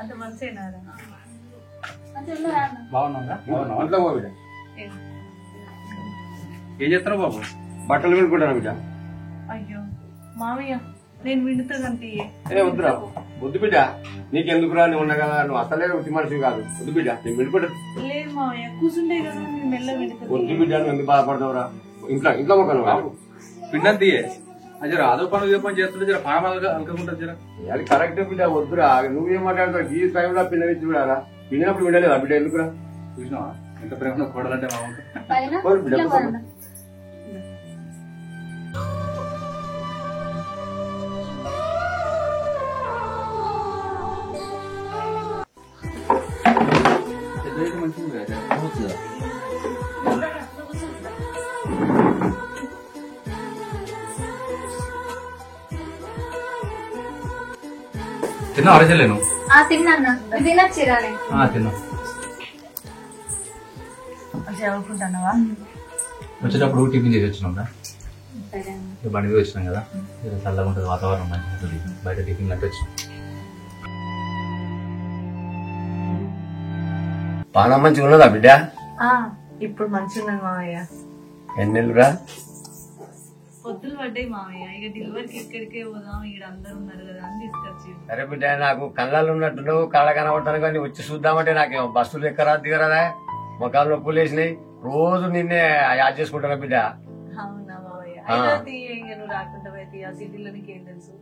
అంత మంచిగా బాగున్నా ఏం చేస్తున్నావు బాబు? బట్టలు వినుకుంటాను బిడ్డ. అయ్యో మామయ్య నేను వింటుతానంటే వద్దురా వద్దు బిడ్డ, నీకెందుకురా? నువ్వు ఉన్నా కదా, నువ్వు అసలే ఉట్టి మనిషి కాదు. వద్దు బిడ్డ, నేను వినుకుంటా. లేదు మామయ్య కూర్చుంటే కదా నేను మెల్ల వింటుతాను. వద్దు బిడ్డ, నువ్వు ఎందుకు బాధపడతావురా? ఇంట్లో మొక్కను పిండంతి అది అదో పని ఇదే పని చేస్తుంటే జర పానం అనుకుంటుంది జర. అది కరెక్ట్ బిడ్డ, వద్దురా. నువ్వేం మాట్లాడుతావు? ఈ టైంలో పిల్లలు ఇచ్చి విడారా? పిల్లప్పుడు విడలేదా బిడ్డ? ఎందుకురా? చూసినావా ఎంత ప్రేమ కూడాలంటే మా తిన్నా అరచలేను. తిన్నా తినచ్చిరానే తిన్నా. చదువుకుంటున్నావా? వచ్చేటప్పుడు టిఫిన్ చేసి వచ్చినాం బండి మీద వచ్చినాం కదా, చల్లగా ఉంటుంది, వాతావరణం మంచిగా ఉంటుంది, బయట టిఫిన్ అంటే వచ్చినాం. పానం మంచిగా ఉన్నదా బిడ్డ? ఇప్పుడు మంచిగా ఉన్నది మామయ్య. ఎన్ని నెలలురా? పొద్దులు పడ్డాయి మామయ్య. ఇక డెలివరీకి ఎక్కడికే పోదాం, ఇక్కడ అందరు ఉన్నారు కదా అని తీసుకొచ్చి. సరే బిడ్డ, నాకు కళ్ళాలు ఉన్నట్టు కళ్ళ కనబడతాను కానీ వచ్చి చూద్దామంటే నాకేమో బస్సులు ఎక్కరా దిగరాదా, మొక్కలు నొప్పులు వేసినాయి. రోజు నిన్నే యాడ్ చేసుకుంటారా బిడ్డ? అవునా మామయ్య? నువ్వు రాకుండా పోయి ఆ సిటీలో నీకేం తెలుసు?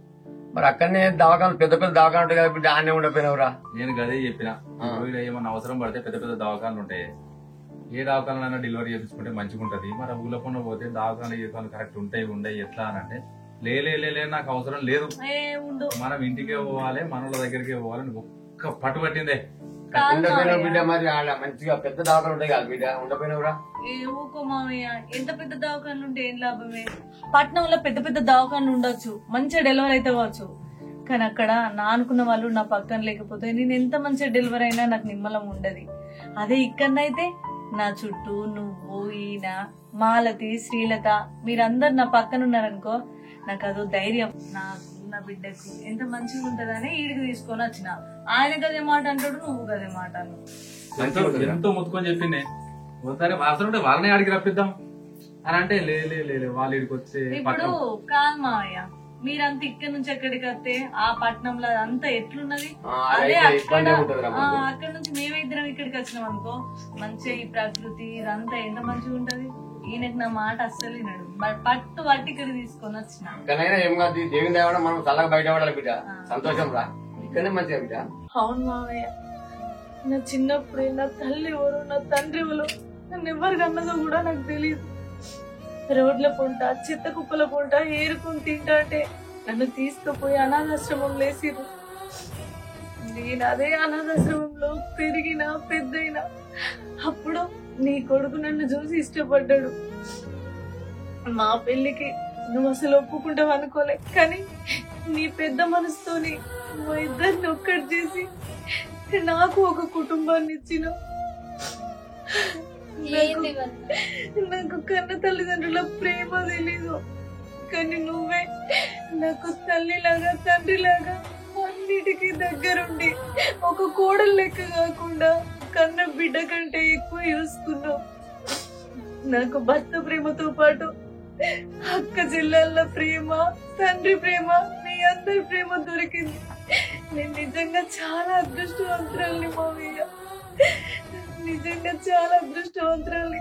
మరి అక్కడనే దవాఖాన పెద్ద పెద్ద దవాఖాన ఉంటాయి కదా బిడ్డ, ఆనే ఉండకపోయినావురా? నేను గదే చెప్పిన, ఏమన్నా అవసరం పడితే పెద్ద పెద్ద దవాఖానలు ఉంటాయి, ఏ దవాఖానైనా డెలివరీ చేపించుకుంటే మంచిగా ఉంటది. మరి ఊళ్ళకుండా పోతే దవాఖాన కరెక్ట్ ఉంటాయి ఉండయి ఎట్లా అని అంటే, లే నాకు అవసరం లేదు, మనం ఇంటికే పోవాలి, మనోళ్ళ దగ్గరికే పోవాలని ఒక్క పట్టు పట్టిందే. బిడ్డ మరి మంచిగా పెద్ద దవాఖాన ఉంటాయి కదా బిడ్డ, ఉండపోయినవురా? ఊకో మామయ్య, ఎంత పెద్ద దవాఖానలు ఉంటే ఏం లాభమే? పట్నంలో పెద్ద పెద్ద దవాఖానలు ఉండొచ్చు, మంచిగా డెలివరీ అయితే కావచ్చు, కానీ అక్కడ నా అనుకున్న వాళ్ళు నా పక్కన లేకపోతే నేను ఎంత మంచిగా డెలివరీ అయినా నాకు నిమ్మలం ఉండదు. అదే ఇక్కడనైతే నా చుట్టూ నువ్వు, ఈయన, మాలతి, శ్రీలత మీరందరు నా పక్కన ఉన్నారనుకో, నాకు అదో ధైర్యం. నా బిడ్డకు ఎంత మంచిగా ఉంటదని ఈడికి తీసుకొని వచ్చిన. ఆయన గదే మాట అంటాడు, నువ్వు గదే మాట అన్నావు. ఎంతో ముత్తుకొని చెప్పింది, ఒకసారి అవసరం ఉంటే వాళ్ళనే అడిగి రప్పిద్దాం అని అంటే, లే వాళ్ళు ఇడికి వచ్చే. ఇప్పుడు కాదు మావయ్య, మీరంతా ఇక్కడి నుంచి ఎక్కడికి వస్తే ఆ పట్నంలో అంతా ఎట్లున్నది, అదే అక్కడ నుంచి మేమే ఇద్దరం ఇక్కడికి వచ్చినాం అనుకో, మంచిగా ఈ ప్రకృతి ఇదంతా ఎంత మంచిగా ఉంటది. ఈయనకు నా మాట అస్సలు వినడు, పట్టు పట్టి ఇక్కడ తీసుకొని వచ్చిన. మనం చల్లగా బయట పడాలి బిడ్డ, సంతోషం రా, ఇక్కడనే మంచిగా బిడ్డ. అవును మావయ్య, నా చిన్నప్పుడు నా తల్లి ఎవరు, నా తండ్రి ఎవరు, నన్ను ఎవరికి అన్నదో కూడా నాకు తెలియదు. రోడ్ల పొంట, చెత్త కుప్పల పొంట ఏరుకుని తింటా అంటే నన్ను తీసుకుపోయి అనాథాశ్రమం లేసిరు. నేను అదే అనాథాశ్రమంలో పెరిగినా పెద్దయినా. అప్పుడు నీ కొడుకు నన్ను చూసి ఇష్టపడ్డాడు. మా పెళ్లికి నువ్వు అసలు ఒప్పుకుంటావు అనుకోలే, కానీ నీ పెద్ద మనసుతోని మా ఇద్దరిని ఒక్కటి చేసి నాకు ఒక కుటుంబాన్ని ఇచ్చినావు. నాకు కన్న తల్లిదండ్రుల ప్రేమ తెలీదు, కానీ నువ్వే నాకు తల్లిలాగా తండ్రిలాగా అన్నిటికీ దగ్గరుండి ఒక కోడలు లెక్క కాకుండా కన్న బిడ్డ కంటే ఎక్కువ చూసుకున్నావు. నాకు భర్త ప్రేమతో పాటు అక్క చెల్లెళ్ళ ప్రేమ, తండ్రి ప్రేమ, మీ అందరి ప్రేమ దొరికింది. నేను నిజంగా చాలా అదృష్టవంతురాలిని మావయ్య, నిజంగా చాలా అదృష్టవంతురాలి.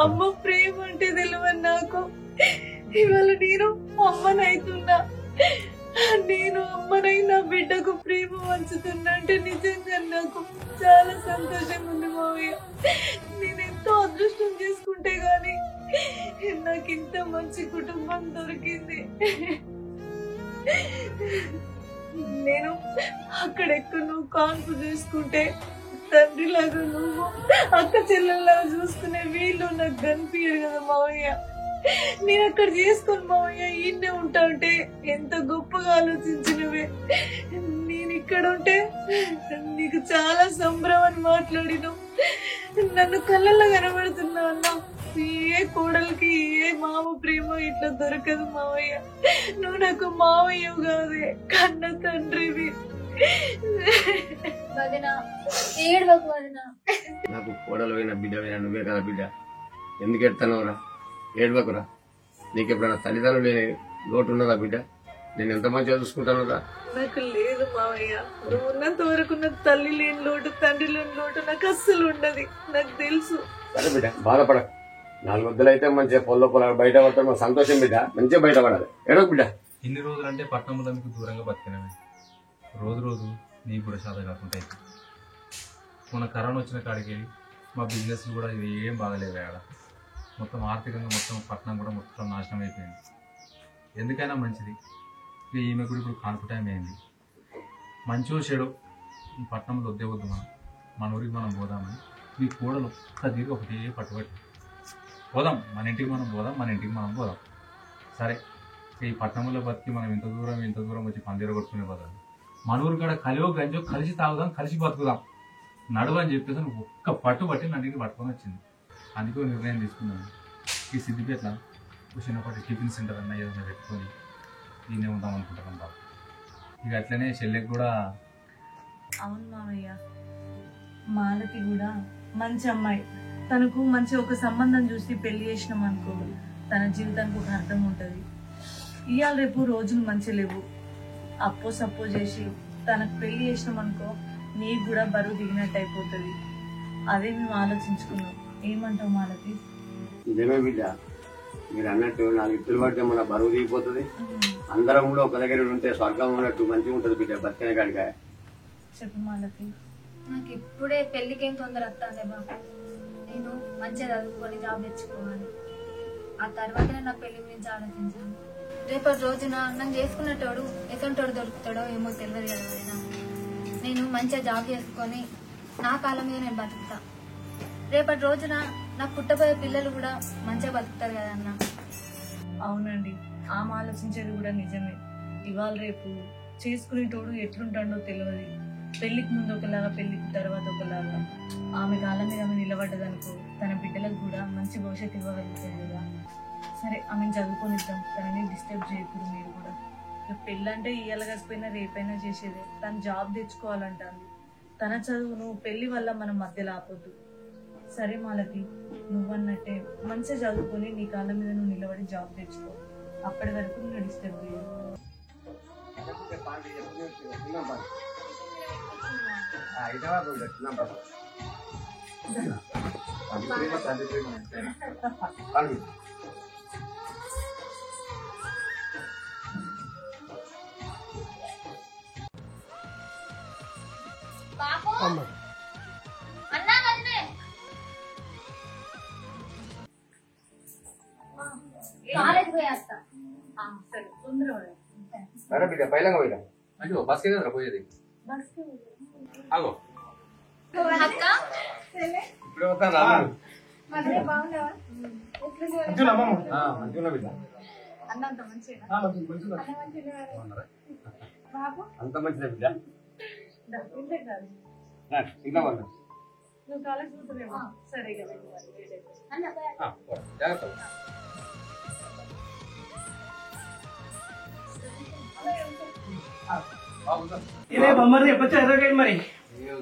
అమ్మ ప్రేమ అంటే తెలియని నాకు ఇవాళ నేను అమ్మనైతున్నా. నేను అమ్మనై నా బిడ్డకు ప్రేమ పంచుతున్నా అంటే నిజంగా నాకు చాలా సంతోషంగా ఉంది మావయ్య. నేను ఎంతో అదృష్టం చేసుకుంటే గాని నాకు ఇంత మంచి కుటుంబం దొరికింది. నేను అక్కడెక్కడ నువ్వు కాన్పు చేసుకుంటే తండ్రిలాగా నువ్వు అక్క చెల్లెల్లాగా చూసుకునే వీళ్ళు నాకు కనిపించడు కదా మావయ్య. నేను అక్కడ చేసుకుని మావయ్య ఈయనే ఉంటా అంటే ఎంత గొప్పగా ఆలోచించినవే. నేను ఇక్కడ ఉంటే నీకు చాలా సంబరం అని మాట్లాడినావు. నన్ను కళ్ళల్లో కనబడుతున్నా అన్నా. ఏ కోడలికి ఏ మామ ప్రేమ ఇట్లా దొరకదు మావయ్య. నువ్వు నాకు మావయ్య కాదే, కన్న తండ్రివి. నాకు కోడలు పోయిన బిడ్డ పోయినా నువ్వే కదా బిడ్డ, ఎందుకు ఎడతానవరా? ఏడవకురా. నీకు ఎప్పుడైనా తల్లిదండ్రులు లేని లోటు ఉన్నదా బిడ్డ? నేను ఎంత మంచిగా చూసుకుంటానురా. నాకు లేదు మావయ్య. నువ్వు ఉన్నంత వరకు నాకు తల్లి లేని లోటు, తండ్రి లేని లోటు నాకు అస్సలు ఉండదు. నాకు తెలుసు. సరే బిడ్డ, బాధపడ. 4 వద్దులు అయితే మంచిగా పొలాలు బయట పడతాం. సంతోషం బిడ్డ, మంచిగా బయటపడాలి. ఏడవకు బిడ్డ. ఇన్ని రోజులంటే పట్టణంలో మీకు దూరంగా బతికినవి, రోజు రోజు నీకు కూడా శాత కాకుండా మన కరోనా వచ్చిన కాడికి మా బిజినెస్ కూడా ఇది ఏం బాగలేదు. ఆడ మొత్తం ఆర్థికంగా మొత్తం పట్టణం కూడా మొత్తం నాశనం అయిపోయింది. ఎందుకైనా మంచిది ఈమె కూడా ఇప్పుడు కాన్పు టైం అయింది. మంచో చెడు ఈ పట్టణంలో వద్దే వద్దు, మన ఊరికి మనం పోదామని మీ కూడలు ఒక్క తీరు ఒకటి పట్టుబట్టి పోదాం. మన ఇంటికి మనం పోదాం, మన ఇంటికి మనం పోదాం. సరే, ఈ పట్టణంలో బతికి మనం ఇంత దూరం వచ్చి పందిర కొట్టుకునే పోదాం. మన ఊరు కాడ కలియో గంజో కలిసి తాగుదాం, కలిసి బతుకుదాం నడువు అని చెప్పేసి నువ్వు ఒక్క పట్టుబట్టి నా ఇంటికి పట్టుకొని వచ్చింది. అందుకే నిర్ణయం తీసుకున్నాను. ఈ సిద్దిపేట చిన్నపాటి టిఫిన్ సెంటర్ అన్న ఏదైనా పెట్టుకొని దీన్నే ఉందాం అనుకుంటాను బాబు. ఇక అట్లనే చెల్లెకి కూడా. అవును మావయ్య, మాలతి కూడా మంచి అమ్మాయి. తనకు మంచి ఒక సంబంధం చూసి పెళ్లి చేసినాం అనుకో, తన జీవితానికి ఒక అర్థం ఉంటుంది. ఇవాళ రేపు రోజులు మంచి లేవు. అప్పో సప్పో చేసి తనకు పెళ్లి చేసినాం అనుకో, నీకు కూడా బరువు దిగినట్టు అయిపోతుంది. అదే మేము ఆలోచించుకున్నాం. ఏమంటావు మాలతి? ఇదేమే బిడ్డ, మీరు అన్నట్టు 4 ఇత్తులు పడితే మన బరువు దిగిపోతుంది. అందరం కూడా ఒక దగ్గర ఉంటే స్వర్గం ఉన్నట్టు మంచిగా ఉంటుంది బిడ్డ బతికిన కాడిక. చెప్పు మాలతి. నాకు ఇప్పుడే పెళ్లికేం తొందర వస్తుంది బాబు. నేను మంచిగా చదువుకొని జాబ్ తెచ్చుకోవాలి. ఆ తర్వాతనే నా పెళ్లి గురించి ఆలోచించాను. రేపటి రోజున నన్ను చేసుకున్నటోడు ఎసంటోడు దొరుకుతాడో ఏమో తెలియదు కదా వదినా. నేను మంచిగా జాబ్ చేసుకొని నా కాలం మీద నేను బతుకుతా. రేపటి రోజున నాకు పుట్టబోయే పిల్లలు కూడా మంచిగా బతుకుతారు కదా అన్న. అవునండి, ఆమె ఆలోచించేది కూడా నిజమే. ఇవాళ రేపు చేసుకునేటోడు ఎట్లుంటాడో తెలియదు. పెళ్లికి ముందు ఒకలాగా, పెళ్లికి తర్వాత ఒకలాగా. ఆమె కాలం మీద ఆమె నిలబడ్డదనుకో, తన బిడ్డలకు కూడా మంచి భవిష్యత్తు ఇవ్వగలుగుతుంది కదా. సరే, ఆమెను చదువుకొనిద్దాం. తనని డిస్టర్బ్ చేయకూడదు మీరు కూడా. పెళ్ళంటే ఇయ్యాల కాకపోయినా రేపైనా చేసేదే. తను జాబ్ తెచ్చుకోవాలంటాను. తన చదువును పెళ్లి వల్ల మనం మధ్యలో ఆపొద్దు. సరే మాలతి, నువ్వన్నట్టే మంచిగా చదువుకొని నీ కాళ్ళ మీద నువ్వు నిలబడి జాబ్ తెచ్చుకో. అప్పటి వరకు నువ్వు డిస్టర్బ్ చేయవు. సరే బిడ్డ, పైలంగా పోయిరా. అయ్యో బస్కే కదా పోయేది. ఆగో ఇప్పుడే వస్తాను. మంచిగా బిడ్డ, అంత మంచిగా అంత మంచిదే బిడ్డ. ఇంకా వాళ్ళు నువ్వు కాలేజ్ పోతున్నావా? సరే జాగ్రత్త. మరి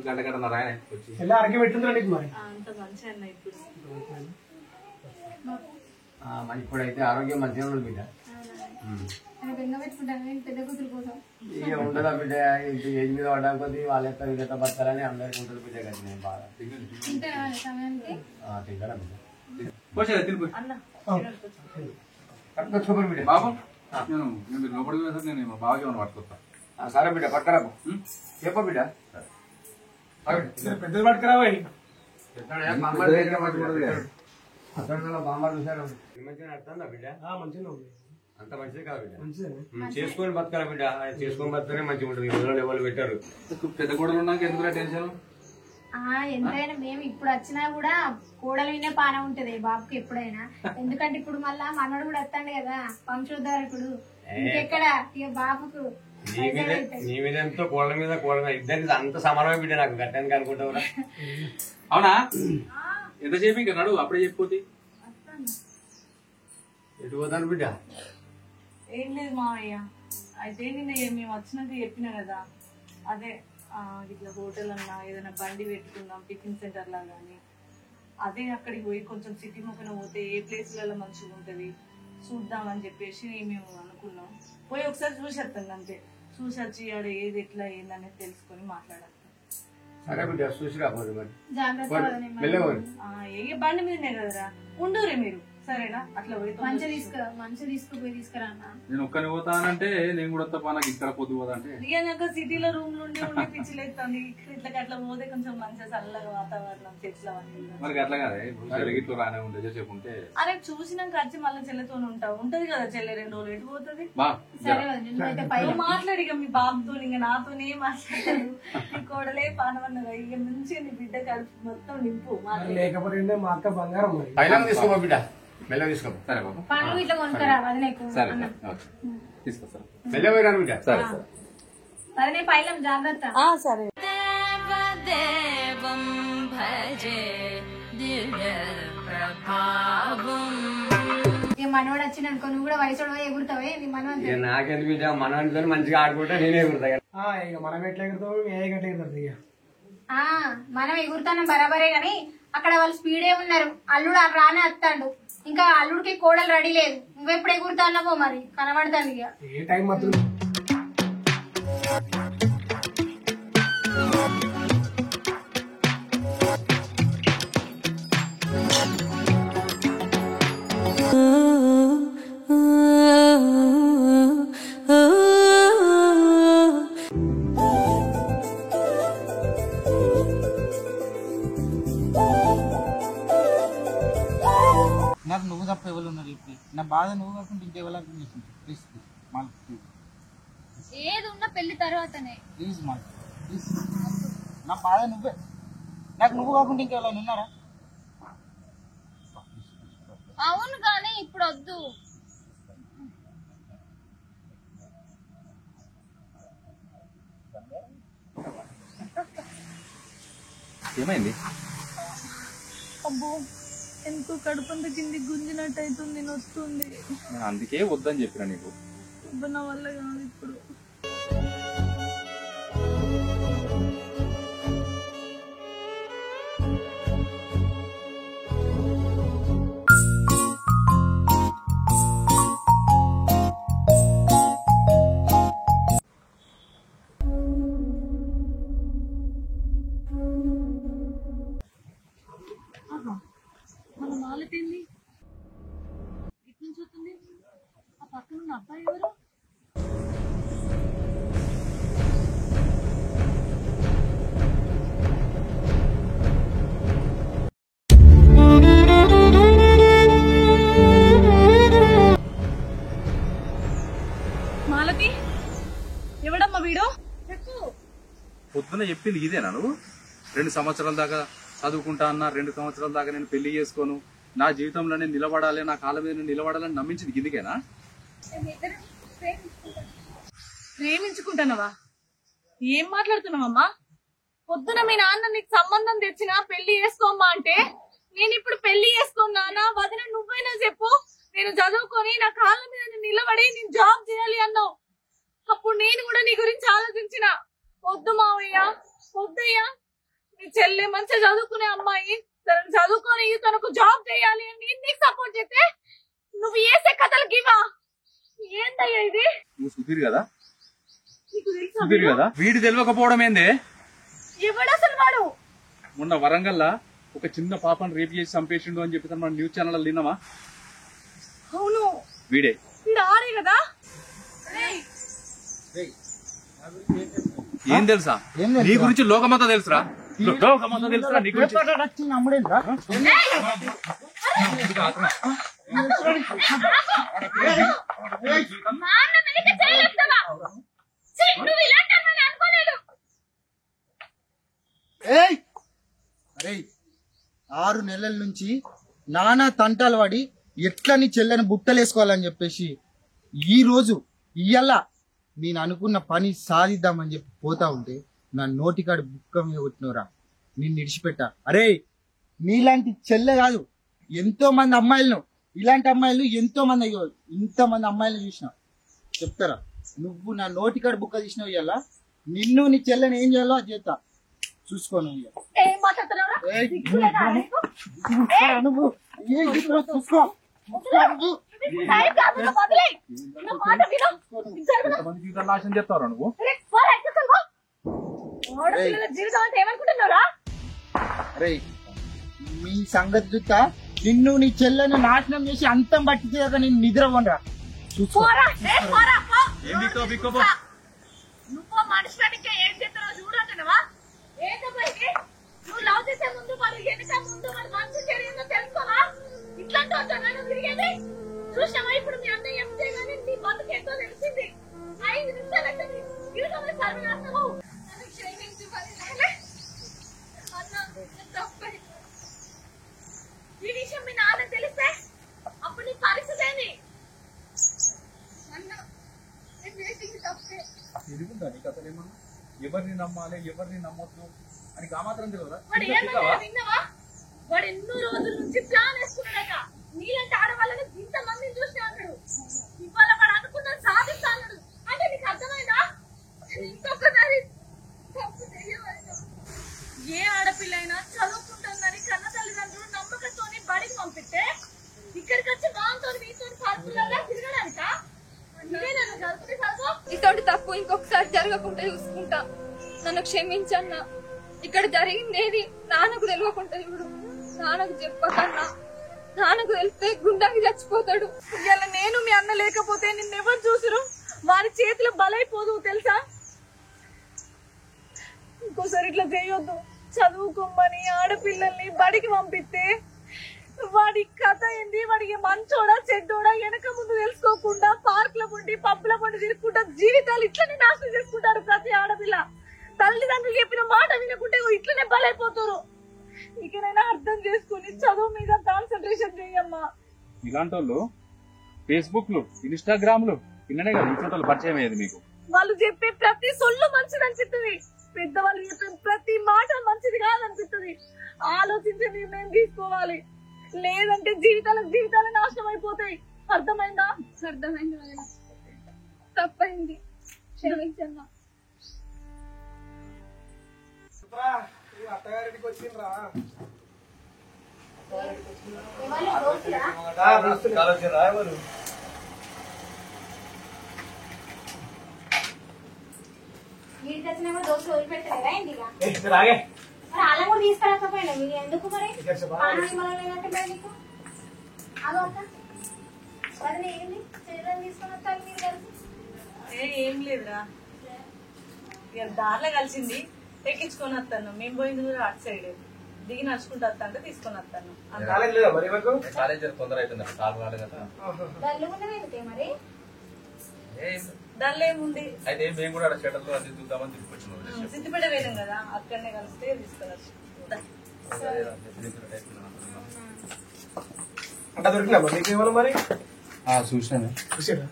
గంట రాయన వచ్చి ఎలా అరకి పెట్టుందిరా నీకు మరి? అంత మంచి అన్న ఇప్పుడు ఇప్పుడైతే ఆరోగ్యం మంచిగా ఉండదు బిడ్డ. పెద్ద కూతురు కోసం ఇక ఉండదా బిడ్డ, ఇంత ఏజ్ మీద పడ్డా కొద్ది వాళ్ళ యొక్క వీళ్ళతో బతకాలని అందరికి ఉంటుంది బిడ్డ. కదా నేను బాగా సమయానికి తింటారా బిడ్డ? అన్న పట్టుకోరు బిడ్డ. బాబు నేను లోపలికి వేసాను, నేను బాగా ఏమైనా పట్టుకొస్తా. సరే బిడ్డ, పట్టుకరా చెప్ప బిడ్డ. పెద్దది పట్టుకురావా? బామ్మారు చూసారు మంచిగా నడుతుందా బిడ్డ? మంచిగా ఉంది. అంత మంచిదే కాదు బిడ్డ. చేసుకొని బతకాలి బిడ్డ, చేసుకొని బతకనే మంచిగా ఉంటుంది. ఈ రోజుల్లో ఎవరు పెట్టారు. పెద్ద కోడలు ఉన్నాక ఎందుకు టెన్షన్? ఎంతైనా మేము ఇప్పుడు వచ్చినా కూడా కోడలు వినే పాన ఉంటది బాబుకి ఎప్పుడైనా. ఎందుకంటే ఇప్పుడు మళ్ళా మనోడు కూడా వస్తాడు కదా వంశోద్ధారకుడు, ఇంకెక్కడ ఇక బాబుకు నీ మీద ఎంతో కోళ్ళ మీద ఇద్దరికి అంత సమానమే బిడ్డ. నాకు గట్టానికి అనుకుంటావురా? అవునా? ఎంతసేపు ఇంకా నడు, అప్పుడే చెప్పిపోతే. ఎటు పోతాను బిడ్డ? ఏం లేదు మావయ్య, అయితే నిన్న మేము వచ్చినాక చెప్పినా కదా, అదే ఇట్లా హోటల్ అన్నా ఏదైనా బండి పెట్టుకుందాం టిఫిన్ సెంటర్ లా కానీ, అదే అక్కడికి పోయి కొంచెం సిటీ ముఖన పోతే ఏ ప్లేస్లలో మంచిగా ఉంటుంది చూద్దాం అని చెప్పేసి మేము అనుకున్నాం. పోయి ఒకసారి చూసి వస్తాం అంతే. చూసి వచ్చి ఆడ ఏది ఎట్లా ఏందనేది తెలుసుకొని మాట్లాడాలి. సరే బిడ్డ, చూసి రాబోదు మరి. ఏ బండి మీదనే కదరా, ఉండూరే మీరు. సరేనా? అట్లా పోయి మంచిగా తీసుకుపోయి తీసుకురా. నేను ఒక్కని పోతానంటే నేను కూడా వస్తా, నాకు ఇక్కడ పొద్దు పోతా అంటే ఇక సిటీలో రూమ్ నుండి ఉండి పిచ్చిలేస్తుంది. ఇట్లా అట్లా పోతే కొంచెం మంచిగా చల్లగా వాతావరణం చెట్లు అవన్నీ. మరి అట్లా కదా ఇట్లా రానే ఉండే చెప్పుంటే. అరే చూసినాక వచ్చి మళ్ళీ చెల్లెతో ఉంటావు, ఉంటది కదా చెల్లె 2 రోజులు ఎటు పోతుంది. మాట్లాడి ఇక మీ బాబుతో ఇంకా నాతోనే మాట్లాడారు. నీ కోడలే పానవన్నదా, ఇక నుంచి నీ బిడ్డ కడుపు మొత్తం నింపు. లేకపోతే మా అక్క బంగారం తీసుకో బిడ్డ, మెల్ల తీసుకో. సరే బాబు, పండ్లు ఇట్లా కొనుక్కరా వదిలేకు. సరే తీసుకొస్తాను. మెల్ల పోయినాను బిడ్డ. సరే సరే వదిలే పైలం జాగ్రత్త. సరే. ఇక మనవాడు వచ్చిన అనుకో, నువ్వు కూడా వయసులో ఎగురుతావే. నీ మనవాడు నాకెందుకు బిడ్డ, మనవాడితో మంచిగా ఆడుకుంటే నేనే ఎగురుతా. ఇక మనం ఎట్లా ఎగురుతావు, ఏ గట్ల ఎగురుతుంది. ఇక మనం ఎగురుతానం బరాబరే గాని అక్కడ వాళ్ళు స్పీడే ఉన్నారు. అల్లుడు రానే వస్తాడు, ఇంకా అల్లుడికి కోడలు రెడీ లేదు. నువ్వెప్పుడు ఎగురుతానవో మరి కనబడతాను. ఇక ఏ టైం మాత్రం నాకు నువ్వు తప్ప ఎవరు ఉన్నారు ఇప్పుడు? నా బాధ నువ్వు కాకుండా ఇంకెవరు ప్లీజ్ ఏది ఉన్నా పెళ్లి తర్వాతనే. ప్లీజ్ మా ప్లీజ్, నా బాధ నువ్వే. నాకు నువ్వు కాకుండా ఇంకెవరు ఉన్నారా? అవును కానీ ఇప్పుడు వద్దు. ఏమైంది? అబ్బో, ఎందుకో కడుపంత కింది గుంజినట్టు అవుతుంది, నొస్తుంది. నేను అందుకే వద్దని చెప్పిన నీకు. నా వల్ల కాదు ఇప్పుడు. మన మాలతేంది ఇటు నుంచి వస్తుంది? ఆ పక్కన ఉన్న అబ్బాయి ఎవరు? మాలతి, ఎవడమ్మా వీడు? చెప్పు. పొద్దున చెప్పింది ఇదేనా నువ్వు? 2 సంవత్సరాల దాకా చదువుకుంటా అన్నా, 2 సంవత్సరాల దాకా నేను పెళ్లి చేసుకోను, నా జీవితంలో నేను నిలబడాలి, నా కాళ్ళ మీద నేను నిలబడాలని నమ్మించింది గిదికేనా? ప్రేమించుకుంటున్నావా? ఏం మాట్లాడుతున్నావమ్మా? పొద్దున మీ నాన్న నీకు సంబంధం తెచ్చినా పెళ్లి చేసుకోమ్మా అంటే, నేను ఇప్పుడు పెళ్లి చేసుకున్నానా వదిన నువ్వైనా చెప్పు. నేను చదువుకొని నా కాళ్ళ మీద నిలబడి నేను జాబ్ చేయాలి అన్నావు. అప్పుడు నేను కూడా నీ గురించి ఆలోచించిన. వద్దు మావయ్య, వద్దయ్యా, నీ చెల్లె మంచిగా చదువుకునే అమ్మాయి, తనను చదువుకొని తనకు జాబ్ చేయాలి అని నేను నీకు సపోర్ట్ చేస్తే నువ్వు వేసే కథలకి ఇవా? ఏంటయ్యా ఇది? నువ్వు సుధీర్ కదా? సుధీర్ కదా? వీడి తెలియకపోవడం ఏందే? ఎవడు అసలు వాడు? మొన్న వరంగల్లా ఒక చిన్న పాపను రేపు చేసి చంపేసిండు అని చెప్పి మన న్యూస్ ఛానల్ విన్నామా? అవును, వీడే. వీడు ఆడే కదా? ఏం తెలుసా నీ గురించి? లోకమంతా తెలుసురా, లోకమంతా తెలుసురా నీ గురించి. అమ్ముడేంద్రా ఏయ్ అరే 6 నెలల నుంచి నానా తంటాలు పడి ఎట్లా నీ చెల్లెని బుట్టలేసుకోవాలని చెప్పేసి ఈ రోజు ఇయ్యాల నేను అనుకున్న పని సాధిద్దామని చెప్పి పోతా ఉంటే నా నోటికాడు బుక్క మీద కొట్టినవరా నేను నిడిచిపెట్టా. అరే నీలాంటి చెల్లె కాదు ఎంతో మంది అమ్మాయిలను, ఇలాంటి అమ్మాయిలు ఎంతో మంది, ఇంతమంది అమ్మాయిలను చూసిన చెప్తారా. నువ్వు నా నోటికాడు బుక్క తీసినావు ఇయ్యాల, నిన్ను నీ చెల్లెని ఏం చేయాలో అది చేస్తా చూసుకోను. చూసుకో చెప్తారా నువ్వు? అరే మీ సంగతి చూస్తా, నిన్ను నీ చెల్లెని నాశనం చేసి అంతం పట్టించేదాకా నేను నిద్ర పోనరా. చూసుకో నువ్వు మనుషులకి ఏం చేస్తారో చూడంటున్నావా? నువ్వు లవ్ చేసే ముందు వాళ్ళు వెనక ముందు వాళ్ళు మనసు జరిగిందో తెలుసుకోవా? ఇట్లాంటి వచ్చాను తిరిగేది చూసావా? ఇప్పుడు మీ అన్నయ్య ఎంతే కానీ నీ బతుకు ఎంతో తెలిసింది. 5 నిమిషాలు అంటే జీవితంలో సర్వనాశనము. నన్ను క్షమించు ఈ విషయం మీ నాన్న తెలిస్తే అప్పుడు నీ పరిస్థితి ఏంది? ఎవరిని నమ్మాలి ఎవరిని నమ్మొద్దు అని మాత్రం తెలియదా? వాడు ఏమన్నా విన్నావా? వాడు ఎన్నో రోజుల నుంచి ప్లాన్ వేసుకున్నాడట. నీలాంటి ఆడవాళ్ళని ఇంతమందిని చూసినా అన్నాడు. ఇవాళ వాడు అనుకున్నది సాధిస్తా అన్నాడు. అంటే నీకు అర్థమైందా? ఇంకొకసారి తప్పు చేయవద్దు. ఏ ఆడపిల్లైనా చదువుకుంటుందని కన్న తల్లిదండ్రులు నమ్మకంతో బడికి పంపిస్తే ఇక్కడికి వచ్చి మాతో మీతో పార్కులలో తిరగడానిక? ఇతోటి తప్పు ఇంకొకసారి జరగకుండా చూసుకుంటా. నన్ను క్షమించన్నా. ఇక్కడ జరిగిందేది నాన్నకు తెలియకుండా చూడు. నాన్నకు చెప్పకన్నా. నాన్నకు తెలిస్తే గుండాకి చచ్చిపోతాడు. ఇలా నేను మీ అన్న లేకపోతే నిన్నెవరు చూసురు? వారి చేతిలో బలైపోదు తెలుసా? ఇంకోసారి ఇట్లా చేయొద్దు. చదువుకోమని ఆడపిల్లల్ని బడికి పంపిస్తే వాడి కథ ఏంది? వాడికి మంచోడా చెడ్డోడా వెనక ముందు తెలుసుకోకుండా పార్కుల పండి పబ్బుల పండి తిరుగుకుంటా జీవితాలు ఇట్లనే నాశనం చేసుకుంటారు ప్రతి ఆడపిల్ల. తల్లిదండ్రులు చెప్పిన మాట వినకుంటే ఇట్లనే బలైపోతారు. ఇకనైనా అర్థం చేసుకుని చదువు మీద కాన్సన్ట్రేషన్ చేయమ్మా. ఇలాంటి వాళ్ళు ఫేస్బుక్ లు ఇన్స్టాగ్రామ్ లు ఇన్ననే కదా ఇట్లాంటి పరిచయం అయ్యేది మీకు. వాళ్ళు చెప్పే ప్రతి సొల్లు మంచిది అనిపిస్తుంది. పెద్దవాళ్ళు చెప్పే ప్రతి మాట మంచిది కాదనిపిస్తుంది. ఆలోచించే నిర్ణయం తీసుకోవాలి. లేదంటే జీవితాలు నాశనం అయిపోతాయి. అర్థమైందా? అర్థమైంది నాయన. తప్పైంది. క్షమించన్నా. అత్తగారికి వచ్చిండ్రా వీడికి వచ్చినేమో దోశలు వదిలిపెట్టలేదా ఇంటిగా? రాగే మరి అలా కూడా తీసుకురాకపోయినా మీరు ఎందుకు మరి పానీమలంటే నీకు అదో అక్క వదిలే ఏంది చీరలు తీసుకొని వస్తారు మీరు కలిసి? ఏం లేదురా, ఇక దారిలో కలిసింది ఎక్కించుకొని వస్తాను. మేము పోయింది కూడా అటు సైడ్ దిగి నడుచుకుంటూ వస్తా అంటే తీసుకొని వస్తాను. కాలేజ్ తొందర అయిపోయింది. కాలు రాలేదు కదా. దల్లుకుండా వెళ్తే మరి దానిలో ఏముంది? అయితే మేము కూడా షటర్లో అది చూద్దామని తీసుకొచ్చినాం. సిద్దిపేట వేయడం కదా, అక్కడనే కలిస్తే తీసుకెళ్ళచ్చు. అంటే దొరికినా మరి నీకేమన్నా మరి చూసాను. చూసాడా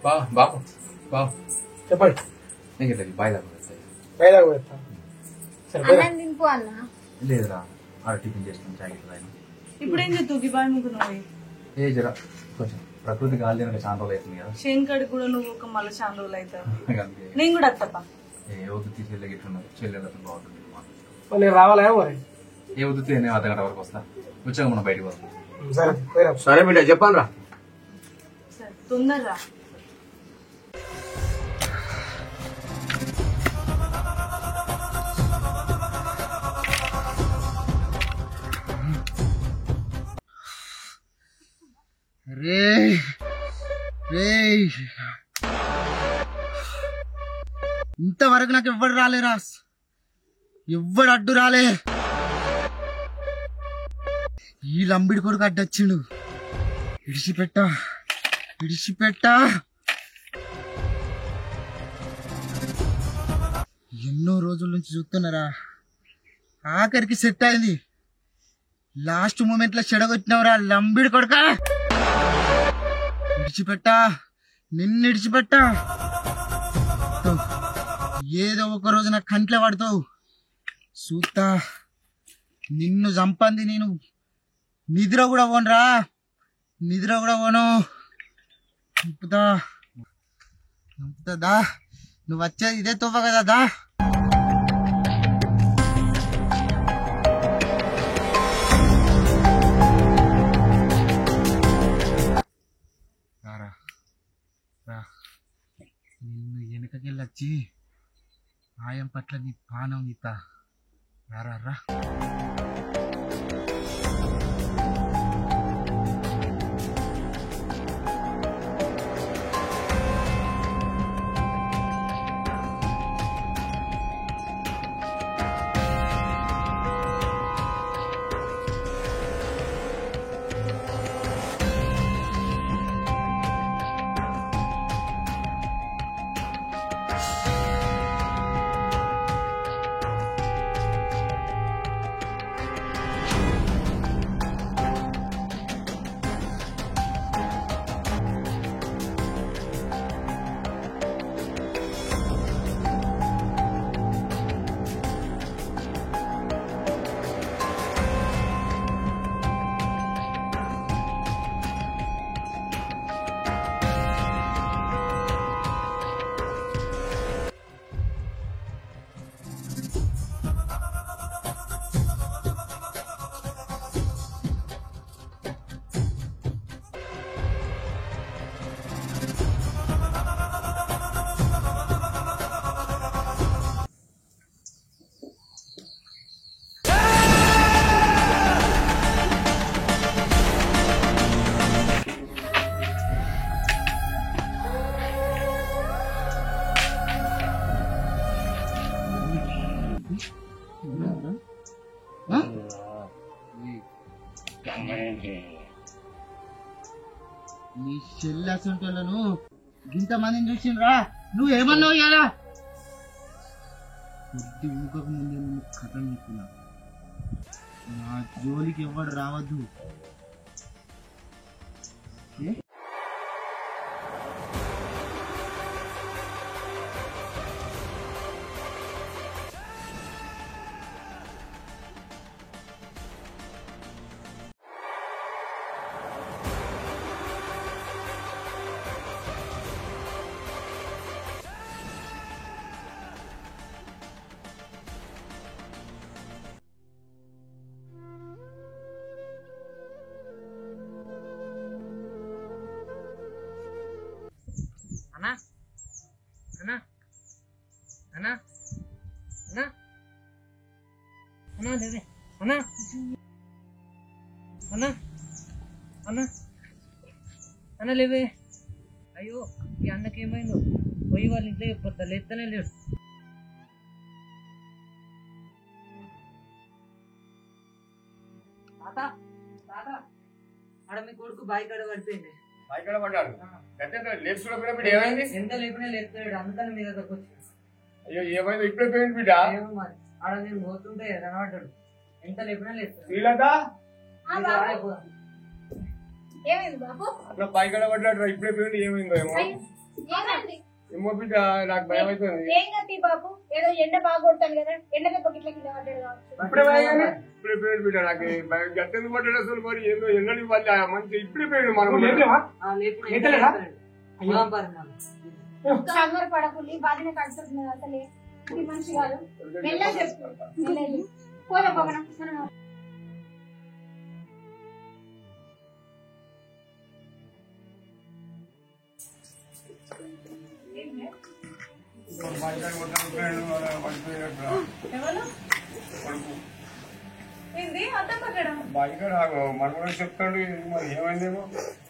బాబు బాబు చెప్పండి. నీకు బాయ్ బయట పోతా. అన్నం తింపు అన్న. లేదురా ఆడ టిఫిన్ చేస్తాం జాకెట్ ఆయన. ఇప్పుడు ఏం చెప్తావు? బాయ్ ముగ్గురు ఏ జరా కొంచెం ప్రకృతి గాలి తినక చాలా రోజులు అవుతుంది కదా. శంకర్ కూడా నువ్వు ఒక మళ్ళీ చాలా రోజులు అవుతావు. నేను కూడా వస్తా. ఏ వద్దు తీసుకెళ్ళి ఇట్లున్నారు చెల్లెళ్ళతో బాగుంటుంది. నేను రావాలా మరి? ఏ వద్దు నేను అర్ధగంట వరకు వస్తా. వచ్చాక మనం బయటకు వస్తాం. సరే బిడ్డ చెప్పాను రా. సరే తొందరరా. రే రే ఇంతవరకు నాకు ఎవ్వడు రాలేరా, ఎవ్వడు అడ్డు రాలే. ఈ లంబిడి కొడుకు అడ్డొచ్చిండు. ఇడిచిపెట్టా ఎన్నో రోజుల నుంచి చూస్తున్నారా, ఆఖరికి సెట్ అయింది. లాస్ట్ మూమెంట్ లో చెడగొట్టినవరా లంబిడి కొడుక. నిన్ను ఇడిచిపెట్టా. ఏదో ఒక రోజు నా కంట్లో పడతావు చూస్తా. నిన్ను చంపంది నేను నిద్ర కూడా పోనురా, చంపుతా. నువ్వు వచ్చేది ఇదే తోవ కదా దా. నిన్ను వెనకకెళ్ళొచ్చి ఆయం పట్ల నీ పానం నీతా. రా నీ చెల్లెసంటోళ్ళను ఇంతమందిని చూసిండ్రా, నువ్వేమన్నావు ఇలా కొద్ది ఊకక ముందే నువ్వు కథ చెప్తున్నా. నా జోలికి ఎవడు రావద్దు. అన్న లేవే. అయ్యో ఈ అన్నకి ఏమైందో పోయి వాళ్ళ ఇంట్లో చెప్పొద్దా, లేస్తేనే లేడు. ఆడ మీ కొడుకు బాయి కాడ పడిపోయింది. ఎంత లేపినా లేపుతాడు, అందుకని మీ దగ్గరకు వచ్చి. అయ్యో ఏమైంది ఇప్పుడే పోయింది బిడ్డ. ఏమో మరి ఆడ నేను పోతుంటే కనబడ్డాడు, ఎంత లేపినా లేపుతాడు. ఏమైంది బాబు? పైకడ పడ్డాడు ఇప్పుడే పోయింది. ఏమైందో ఏమో బిడ్డ, నాకు భయం అవుతుంది. ఏం కత్తి బాబు, ఏదో ఎండ బాగా కొడతాను కదా, ఎండ పొగిట్ల కింద పడ్డాడు కావచ్చు. ఇప్పుడే పోయింది బిడ్డ. నాకు గట్టెందుకు పడ్డాడు అసలు, మరి ఏందో ఎన్నడి వాళ్ళు మంచి ఇప్పుడే పోయింది. మనం కంగారు పడకుండా బాధనే కడుతున్నారు. అసలే ఇది మనిషి కాదు. వెళ్ళని చెప్పు పోదా పవనం. బాగా మన కూడా చెప్తాడు. మరి ఏమైందేమో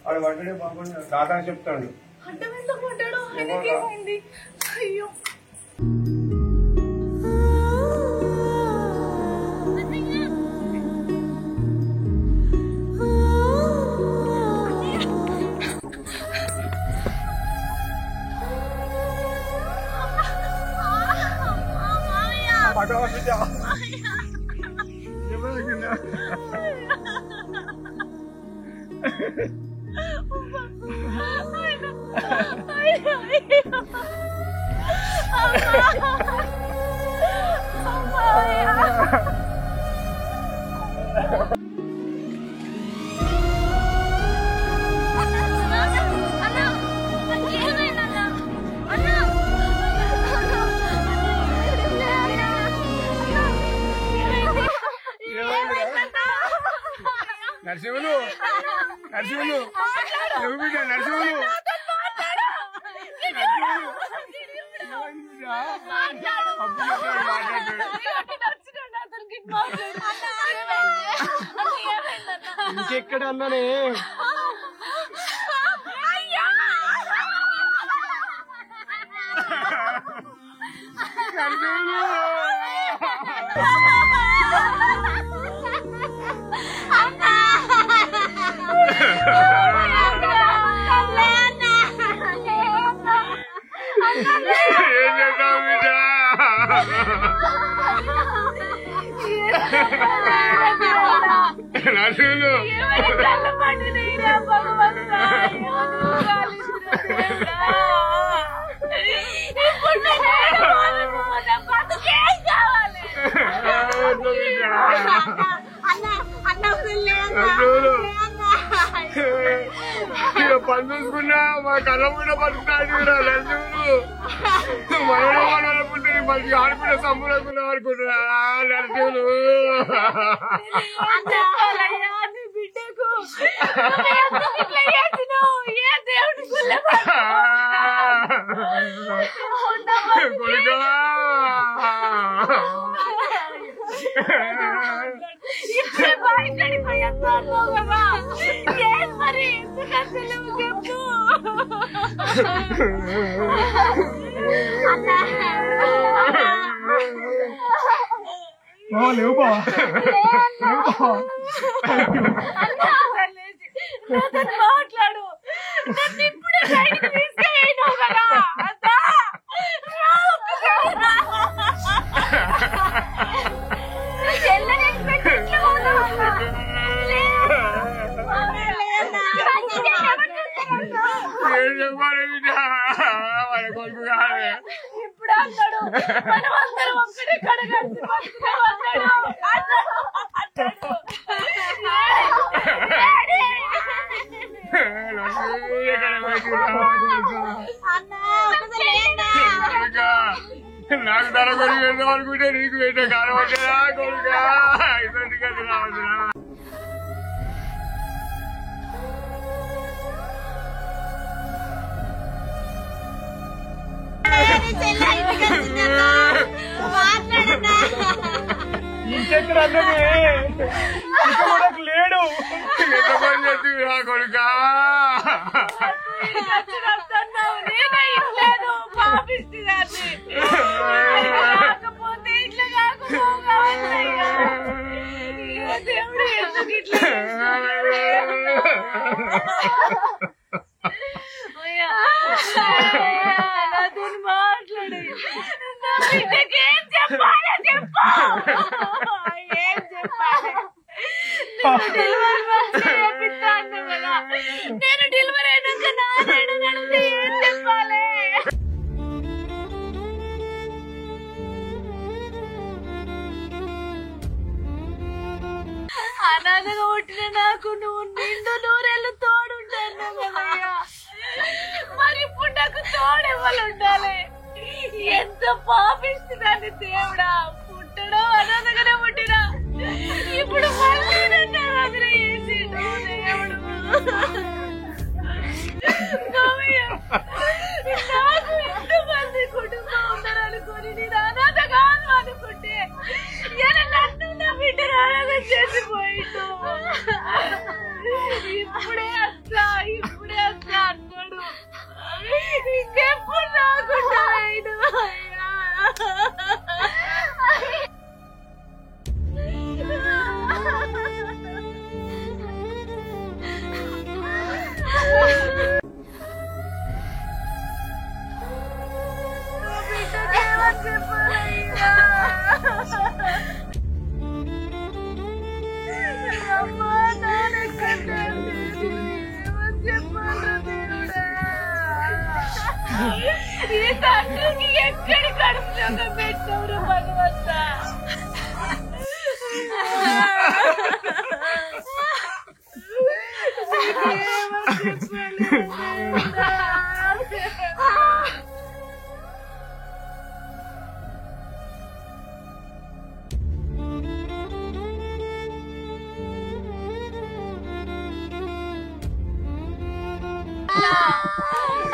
వాడు పడ్డాడే బాబు టాటా చెప్తాడు. అయ్యో నరసింహులు నరసింహులు బిడ్డ నరసింహులు ఇంకెక్కడ అన్నానే నరసింహులు పని చూసుకున్నా మా కళ్ళ కూడా పడుతున్నాడు నరసింహులు మనలో మనలో పుట్టిన మంచి ఆడపిల్ల సంబరకున్నా అనుకుంటున్నా నరసింహులు బిడ్డకు దేవుడి లేవు బావా మాట్లాడు ఇప్పుడే బయటకు తీసుకెళ్ళినావు కదా ఇప్పుడు అన్నాడు మనం అందరం ఒక్కడే కడగలిసి నాకు ధర కొడుకు వెళ్దాం అనుకుంటే నీకు పెట్టే కాలం వచ్చా కొడుకా ఇటువంటి గది రావద్దురా ఇంకెక్కడ అన్నది ఇక మనకు లేడు ఎంత పని చేస్తున్నా కొడుకా కాకపోతే ఇట్లా కాకపోతే దేవుడు ఎందుకు ఇట్లా నాతో మాట్లాడి ఏం చెప్పాలి చెప్పు ఏం చెప్పాలి నేను డెలివరీ అయినాక నాడితే ఏం చెప్పాలి అనాథగా పుట్టిన నాకు నువ్వు నిండు నూరేళ్ళు తోడుంటాను కదయ్యా మరి ఇప్పుడు నాకు తోడెవ్వలు ఉండాలి ఎంత పాపిస్తున్నాను దేవుడా పుట్టడం అనాథగానే పుట్టినా ఇప్పుడు మళ్ళీ నన్ను అనాథ చేసిండు దేవుడు నాకు ఎంతమంది కుటుంబం ఉన్నారనుకోని నేను అనాథ కాదు అనుకుంటే నన్ను నా బిడ్డను అనాథ చేసిపోయిండు ఇప్పుడే అట్లా అన్నాడు ఇంకెప్పుడు రాకుండా తండ్రికి ఎక్కడి కడుపులో పెట్టారు భగవంత.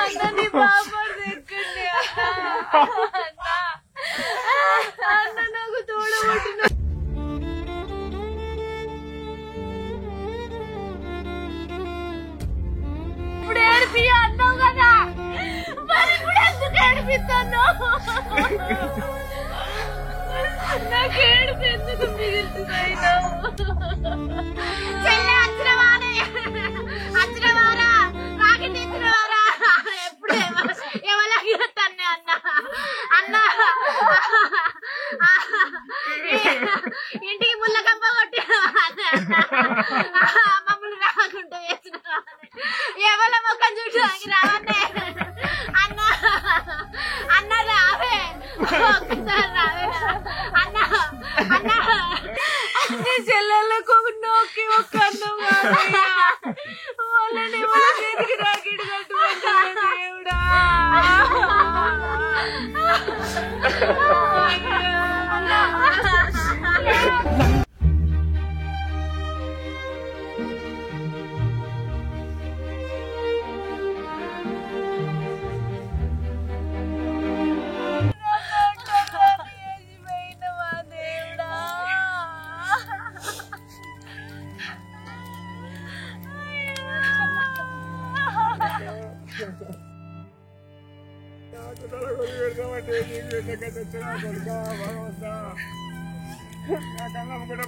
అన్నని బాబర్ది ఎక్కండి అన్న నాకు తోడబుట్టిన ఇప్పుడు ఏడిపి అన్నావు కదా, మరి ఇప్పుడు ఎందుకు ఏడిపిస్తాను? నాకు ఏడుపు ఎందుకు మిగులుతున్నాయినావు? ఎప్పుడు ఎవరికి తన్నే అన్న అన్న ఇంటికి ముళ్ళ కంప కొట్టి మమ్మల్ని రాకుండా వేసిన ఎవరి మొక్కం చూసి రావన్నే అన్న అన్న రావే ఒక్కసారి రావే అన్న అన్న నీ చెల్లెళ్ళకు నోకి ఒక్క అన్నం వాళ్ళని వాళ్ళ చేతికి రాకిడి కట్టుకుంటాను దేవుడా.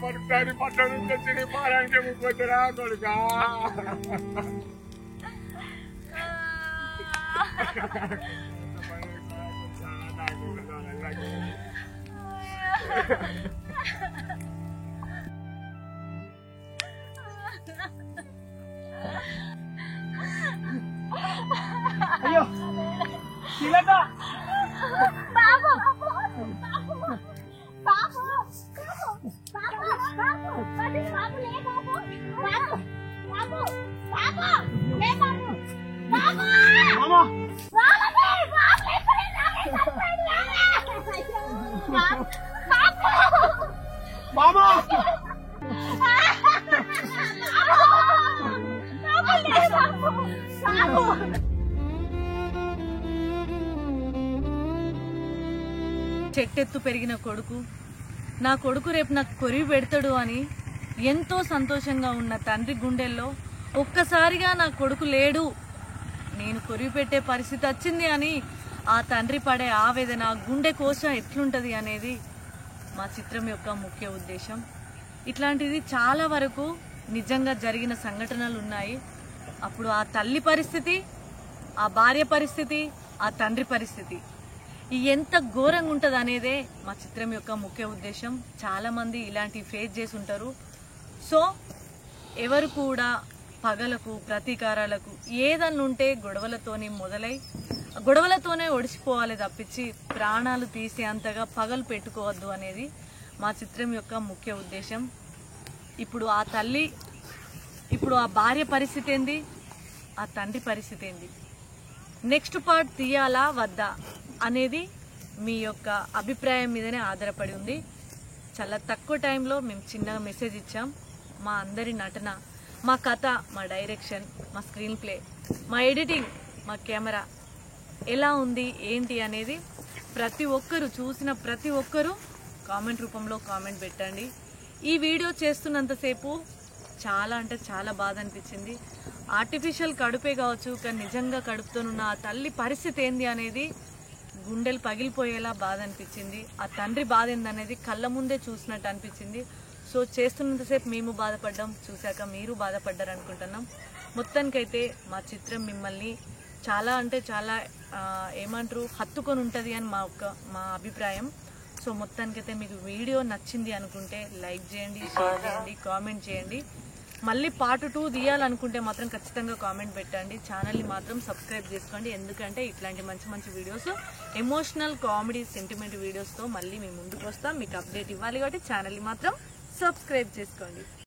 పడుతుంది పట్టణ నుంచి పారానికి ముప్పొచ్చురా కొడుకా. అయ్యో శీలత బాబు మామా చెట్టెత్తు పెరిగిన కొడుకు, నా కొడుకు రేపు నాకు కొరివి పెడతాడు అని ఎంతో సంతోషంగా ఉన్న తండ్రి గుండెల్లో ఒక్కసారిగా నా కొడుకు లేడు, నేను కొరివి పెట్టే పరిస్థితి వచ్చింది అని ఆ తండ్రి పడే ఆవేదన, గుండె కోశ ఎట్లుంటది అనేది మా చిత్రం యొక్క ముఖ్య ఉద్దేశం. ఇట్లాంటిది చాలా వరకు నిజంగా జరిగిన సంఘటనలు ఉన్నాయి. అప్పుడు ఆ తల్లి పరిస్థితి, ఆ భార్య పరిస్థితి, ఆ తండ్రి పరిస్థితి ఎంత ఘోరంగా ఉంటుంది అనేదే మా చిత్రం యొక్క ముఖ్య ఉద్దేశం. చాలామంది ఇలాంటివి ఫేస్ చేసి ఉంటారు. సో ఎవరు కూడా పగలకు, ప్రతీకారాలకు ఏదన్నుంటే గొడవలతోనే మొదలై గొడవలతోనే ఒడిసిపోవాలి తప్పించి ప్రాణాలు తీసేంతగా పగలు పెట్టుకోవద్దు అనేది మా చిత్రం యొక్క ముఖ్య ఉద్దేశం. ఇప్పుడు ఆ తల్లి, ఇప్పుడు ఆ భార్య పరిస్థితి ఏంది, ఆ తండ్రి పరిస్థితి ఏంది, నెక్స్ట్ పార్ట్ తీయాలా వద్దా అనేది మీ యొక్క అభిప్రాయం మీదనే ఆధారపడి ఉంది. చాలా తక్కువ టైంలో మేము చిన్నగా మెసేజ్ ఇచ్చాం. మా అందరి నటన, మా కథ, మా డైరెక్షన్, మా స్క్రీన్ ప్లే, మా ఎడిటింగ్, మా కెమెరా ఎలా ఉంది ఏంటి అనేది ప్రతి ఒక్కరు చూసిన ప్రతి ఒక్కరూ కామెంట్ రూపంలో కామెంట్ పెట్టండి. ఈ వీడియో చేస్తున్నంతసేపు చాలా అంటే చాలా బాధ అనిపించింది. ఆర్టిఫిషియల్ కడుపే కావచ్చు, కానీ నిజంగా కడుపుతోనున్న ఆ తల్లి పరిస్థితి ఏంది అనేది గుండెలు పగిలిపోయేలా బాధ అనిపించింది. ఆ తండ్రి బాధ ఏందనేది కళ్ళ ముందే చూసినట్టు అనిపించింది. సో చేస్తున్నంతసేపు మేము బాధపడ్డాం, చూశాక మీరు బాధపడ్డారు అనుకుంటున్నాం. మొత్తానికైతే మా చిత్రం మిమ్మల్ని చాలా అంటే చాలా ఏమంటారు హత్తుకొని ఉంటుంది అని మా అభిప్రాయం. సో మొత్తానికైతే మీకు వీడియో నచ్చింది అనుకుంటే లైక్ చేయండి, షేర్ చేయండి, కామెంట్ చేయండి. మళ్ళీ పార్ట్ 2 తీయాలనుకుంటే మాత్రం ఖచ్చితంగా కామెంట్ పెట్టండి. ఛానల్ని మాత్రం సబ్స్క్రైబ్ చేసుకోండి. ఎందుకంటే ఇట్లాంటి మంచి మంచి వీడియోస్, ఎమోషనల్, కామెడీ, సెంటిమెంట్ వీడియోస్తో మళ్ళీ మేము ముందుకు వస్తాం. మీకు అప్డేట్ ఇవ్వాలి కాబట్టి ఛానల్ని మాత్రం సబ్స్క్రైబ్ చేసుకోండి.